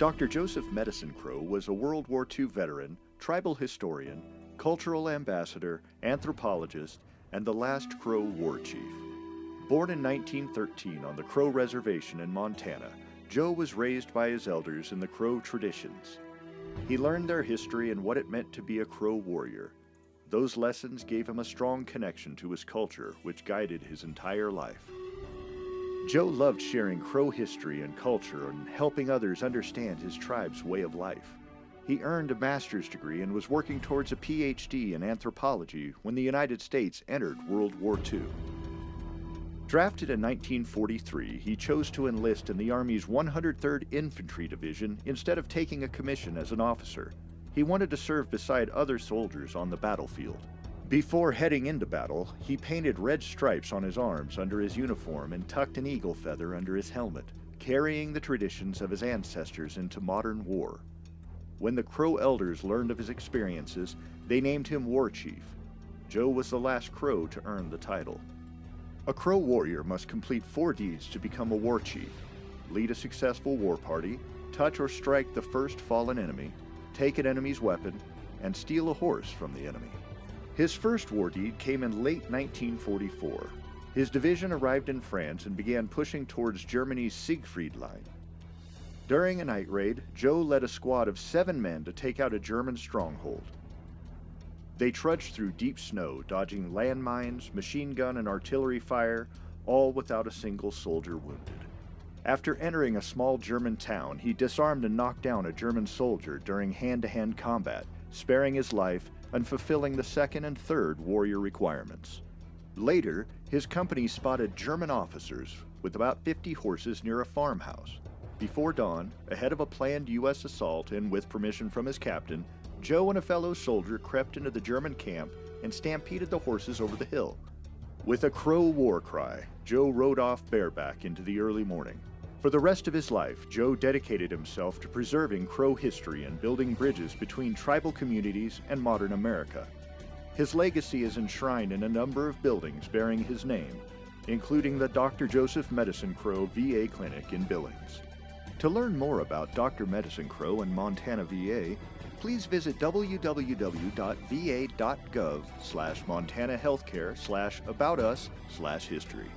Dr. Joseph Medicine Crow was a World War II veteran, tribal historian, cultural ambassador, anthropologist, and the last Crow war chief. Born in 1913 on the Crow Reservation in Montana, Joe was raised by his elders in the Crow traditions. He learned their history and what it meant to be a Crow warrior. Those lessons gave him a strong connection to his culture, which guided his entire life. Joe loved sharing Crow history and culture and helping others understand his tribe's way of life. He earned a master's degree and was working towards a PhD in anthropology when the United States entered World War II. Drafted in 1943, he chose to enlist in the Army's 103rd Infantry Division instead of taking a commission as an officer. He wanted to serve beside other soldiers on the battlefield. Before heading into battle, he painted red stripes on his arms under his uniform and tucked an eagle feather under his helmet, carrying the traditions of his ancestors into modern war. When the Crow elders learned of his experiences, they named him War Chief. Joe was the last Crow to earn the title. A Crow warrior must complete 4 deeds to become a war chief: lead a successful war party, touch or strike the first fallen enemy, take an enemy's weapon, and steal a horse from the enemy. His first war deed came in late 1944. His division arrived in France and began pushing towards Germany's Siegfried Line. During a night raid, Joe led a squad of 7 men to take out a German stronghold. They trudged through deep snow, dodging landmines, machine gun, and artillery fire, all without a single soldier wounded. After entering a small German town, he disarmed and knocked down a German soldier during hand-to-hand combat, sparing his life and fulfilling the 2nd and 3rd warrior requirements. Later, his company spotted German officers with about 50 horses near a farmhouse. Before dawn, ahead of a planned U.S. assault and with permission from his captain, Joe and a fellow soldier crept into the German camp and stampeded the horses over the hill. With a Crow war cry, Joe rode off bareback into the early morning. For the rest of his life, Joe dedicated himself to preserving Crow history and building bridges between tribal communities and modern America. His legacy is enshrined in a number of buildings bearing his name, including the Dr. Joseph Medicine Crow VA Clinic in Billings. To learn more about Dr. Medicine Crow and Montana VA, please visit www.va.gov/montanahealthcare/aboutus/history.